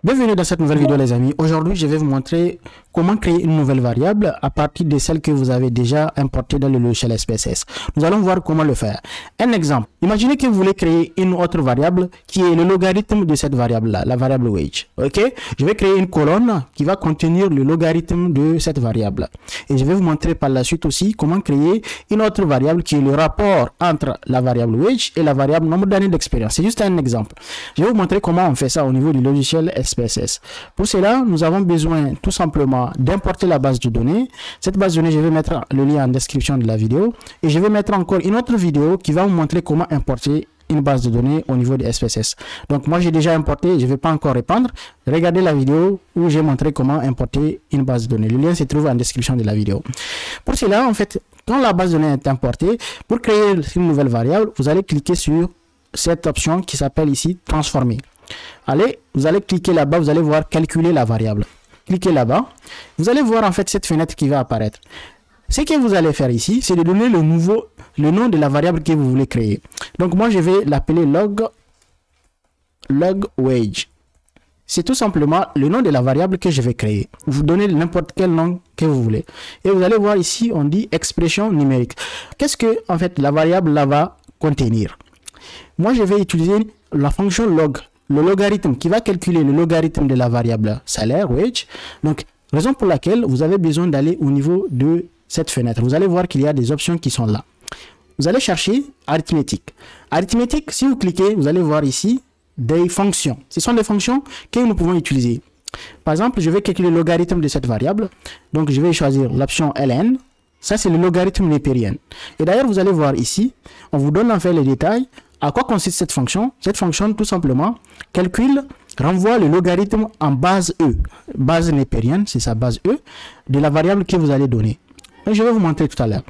Bienvenue dans cette nouvelle vidéo les amis. Aujourd'hui je vais vous montrer comment créer une nouvelle variable à partir de celle que vous avez déjà importée dans le logiciel SPSS. Nous allons voir comment le faire. Un exemple, imaginez que vous voulez créer une autre variable qui est le logarithme de cette variable là, la variable wage. Ok, je vais créer une colonne qui va contenir le logarithme de cette variable. Et je vais vous montrer par la suite aussi comment créer une autre variable qui est le rapport entre la variable wage et la variable nombre d'années d'expérience. C'est juste un exemple. Je vais vous montrer comment on fait ça au niveau du logiciel SPSS. Pour cela, nous avons besoin tout simplement d'importer la base de données. Cette base de données, je vais mettre le lien en description de la vidéo. Et je vais mettre encore une autre vidéo qui va vous montrer comment importer une base de données au niveau de SPSS. Donc moi j'ai déjà importé, je ne vais pas encore répandre. Regardez la vidéo où j'ai montré comment importer une base de données. Le lien se trouve en description de la vidéo. Pour cela, en fait, quand la base de données est importée, pour créer une nouvelle variable, vous allez cliquer sur cette option qui s'appelle ici transformer. Allez, vous allez cliquer là-bas, vous allez voir calculer la variable. Cliquez là-bas, vous allez voir en fait cette fenêtre qui va apparaître. Ce que vous allez faire ici, c'est de donner le nom de la variable que vous voulez créer. Donc moi je vais l'appeler log wage. C'est tout simplement le nom de la variable que je vais créer. Vous donnez n'importe quel nom que vous voulez. Et vous allez voir ici, on dit expression numérique. Qu'est-ce que en fait la variable là va contenir? Moi je vais utiliser la fonction log, le logarithme qui va calculer le logarithme de la variable salaire, wage. Donc raison pour laquelle vous avez besoin d'aller au niveau de cette fenêtre. Vous allez voir qu'il y a des options qui sont là. Vous allez chercher arithmétique. Arithmétique, si vous cliquez, vous allez voir ici des fonctions. Ce sont des fonctions que nous pouvons utiliser. Par exemple, je vais calculer le logarithme de cette variable. Donc, je vais choisir l'option ln. Ça, c'est le logarithme népérien. Et d'ailleurs, vous allez voir ici, on vous donne en fait les détails. À quoi consiste cette fonction? Cette fonction, tout simplement, calcule, renvoie le logarithme en base E. Base népérienne, c'est sa base E, de la variable que vous allez donner. Et je vais vous montrer tout à l'heure.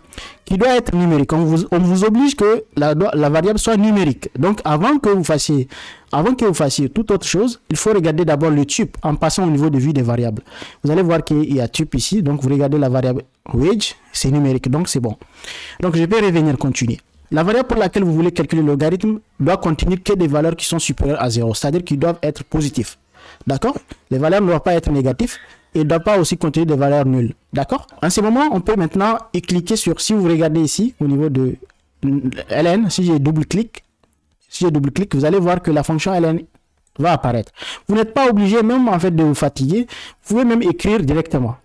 Qui doit être numérique. On vous oblige que la variable soit numérique. Donc, avant que vous fassiez toute autre chose, il faut regarder d'abord le type en passant au niveau de vue des variables. Vous allez voir qu'il y a type ici. Donc, vous regardez la variable wage, c'est numérique. Donc, c'est bon. Donc, je vais revenir continuer. La variable pour laquelle vous voulez calculer le logarithme doit contenir que des valeurs qui sont supérieures à 0. C'est-à-dire qu'ils doivent être positifs. D'accord? Les valeurs ne doivent pas être négatives. Et ne doit pas aussi contenir des valeurs nulles. D'accord? En ce moment, on peut maintenant y cliquer sur, si vous regardez ici, au niveau de ln, si j'ai double-clic, vous allez voir que la fonction ln va apparaître. Vous n'êtes pas obligé même en fait de vous fatiguer. Vous pouvez même écrire directement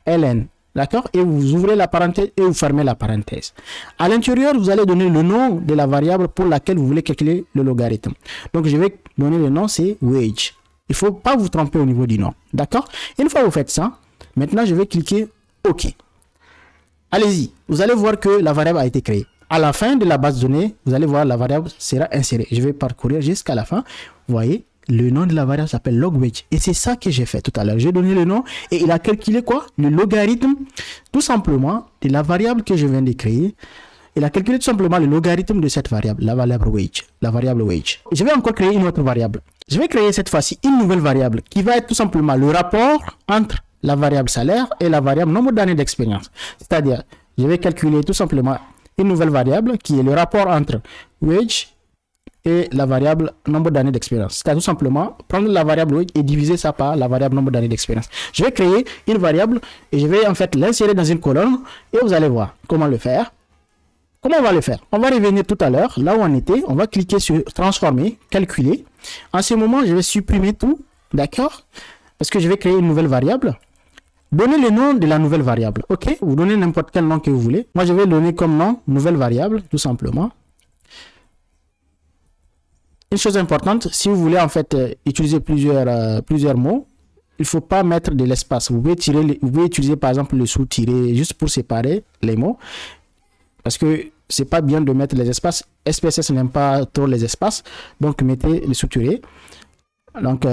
ln. D'accord? Et vous ouvrez la parenthèse et vous fermez la parenthèse. À l'intérieur, vous allez donner le nom de la variable pour laquelle vous voulez calculer le logarithme. Donc, je vais donner le nom, c'est wage. Il ne faut pas vous tromper au niveau du nom. D'accord? Une fois que vous faites ça, maintenant je vais cliquer OK. Allez-y. Vous allez voir que la variable a été créée. À la fin de la base de données, vous allez voir la variable sera insérée. Je vais parcourir jusqu'à la fin. Vous voyez, le nom de la variable s'appelle logwage. Et c'est ça que j'ai fait tout à l'heure. J'ai donné le nom et il a calculé quoi? Le logarithme, tout simplement, de la variable que je viens de créer. Il a calculé tout simplement le logarithme de cette variable, la variable wage. Je vais encore créer une autre variable. Je vais créer cette fois-ci une nouvelle variable qui va être tout simplement le rapport entre la variable salaire et la variable nombre d'années d'expérience. C'est-à-dire, je vais calculer tout simplement une nouvelle variable qui est le rapport entre wage et la variable nombre d'années d'expérience. C'est-à-dire tout simplement prendre la variable wage et diviser ça par la variable nombre d'années d'expérience. Je vais créer une variable et je vais en fait l'insérer dans une colonne et vous allez voir comment le faire. Comment on va le faire? On va revenir tout à l'heure, là où on était. On va cliquer sur transformer, calculer. En ce moment, je vais supprimer tout. D'accord? Parce que je vais créer une nouvelle variable. Donnez le nom de la nouvelle variable. OK? Vous donnez n'importe quel nom que vous voulez. Moi, je vais donner comme nom nouvelle variable, tout simplement. Une chose importante, si vous voulez en fait utiliser plusieurs mots, il ne faut pas mettre de l'espace. Vous pouvez utiliser par exemple le sous-tiré juste pour séparer les mots. Parce que c'est pas bien de mettre les espaces. SPSS n'aime pas trop les espaces. Donc, mettez les sous-tirés. Donc,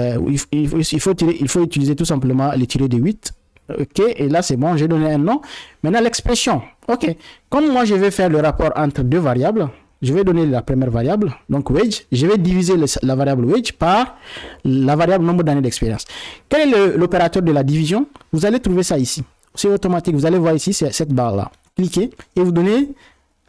il faut utiliser tout simplement les tirés de 8. OK. Et là, c'est bon. J'ai donné un nom. Maintenant, l'expression. OK. Comme moi, je vais faire le rapport entre deux variables, je vais donner la première variable. Donc, wage. Je vais diviser la variable wage par la variable nombre d'années d'expérience. Quel est l'opérateur de la division? Vous allez trouver ça ici. C'est automatique. Vous allez voir ici, c'est cette barre-là. Cliquez et vous donnez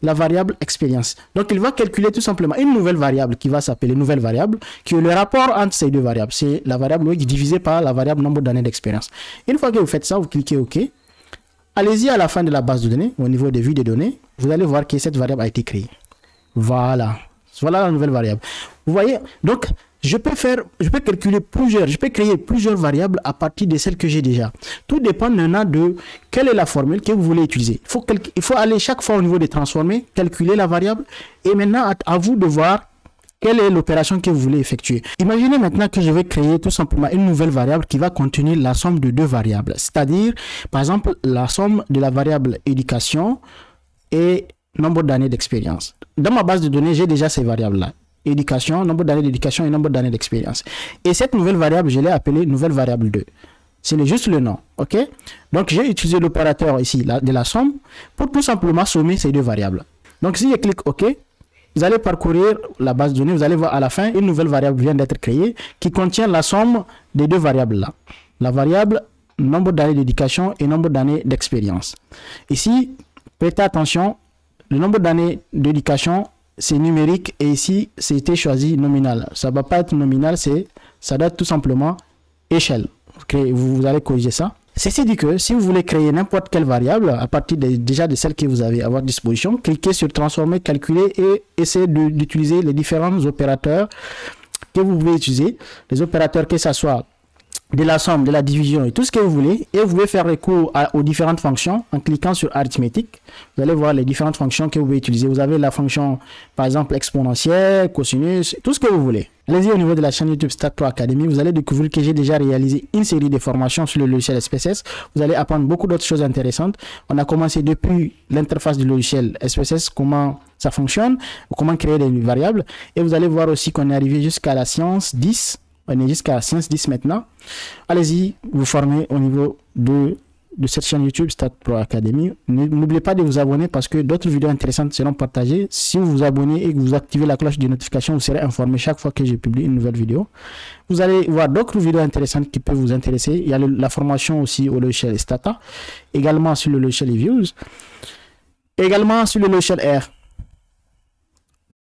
la variable expérience. Donc, il va calculer tout simplement une nouvelle variable qui va s'appeler nouvelle variable, qui est le rapport entre ces deux variables. C'est la variable divisée par la variable nombre d'années d'expérience. Une fois que vous faites ça, vous cliquez OK. Allez-y à la fin de la base de données, au niveau des vues des données, vous allez voir que cette variable a été créée. Voilà. Voilà la nouvelle variable. Vous voyez, donc, je peux créer plusieurs variables à partir de celles que j'ai déjà. Tout dépend maintenant de quelle est la formule que vous voulez utiliser. Il faut aller chaque fois au niveau de transformer, calculer la variable, et maintenant à vous de voir quelle est l'opération que vous voulez effectuer. Imaginez maintenant que je vais créer tout simplement une nouvelle variable qui va contenir la somme de deux variables. C'est-à-dire, par exemple, la somme de la variable éducation et nombre d'années d'expérience. Dans ma base de données, j'ai déjà ces variables-là. Éducation, nombre d'années d'éducation et nombre d'années d'expérience. Et cette nouvelle variable, je l'ai appelée nouvelle variable 2. C'est juste le nom, ok? Donc, j'ai utilisé l'opérateur ici de la somme pour tout simplement sommer ces deux variables. Donc, si je clique OK, vous allez parcourir la base de données, vous allez voir à la fin, une nouvelle variable vient d'être créée qui contient la somme des deux variables-là. La variable nombre d'années d'éducation et nombre d'années d'expérience. Ici, prêtez attention, le nombre d'années d'éducation, c'est numérique et ici, c'était choisi nominal. Ça ne va pas être nominal, ça doit être tout simplement échelle. Vous allez corriger ça. Ceci dit que si vous voulez créer n'importe quelle variable à partir déjà de celles que vous avez à votre disposition, cliquez sur transformer, calculer et essayez d'utiliser les différents opérateurs que vous pouvez utiliser. Les opérateurs que ce soit de la somme, de la division et tout ce que vous voulez. Et vous pouvez faire recours aux différentes fonctions en cliquant sur arithmétique. Vous allez voir les différentes fonctions que vous pouvez utiliser. Vous avez la fonction, par exemple, exponentielle, cosinus, tout ce que vous voulez. Allez-y au niveau de la chaîne YouTube Stat Pro Academy. Vous allez découvrir que j'ai déjà réalisé une série de formations sur le logiciel SPSS. Vous allez apprendre beaucoup d'autres choses intéressantes. On a commencé depuis l'interface du logiciel SPSS, comment ça fonctionne, comment créer des variables. Et vous allez voir aussi qu'on est arrivé jusqu'à la science 10. On est jusqu'à Science 10 maintenant. Allez-y, vous formez au niveau de cette chaîne YouTube Stat Pro Academy. N'oubliez pas de vous abonner parce que d'autres vidéos intéressantes seront partagées. Si vous vous abonnez et que vous activez la cloche de notification, vous serez informé chaque fois que je publie une nouvelle vidéo. Vous allez voir d'autres vidéos intéressantes qui peuvent vous intéresser. Il y a la formation aussi au logiciel Stata, également sur le logiciel eViews, également sur le logiciel R.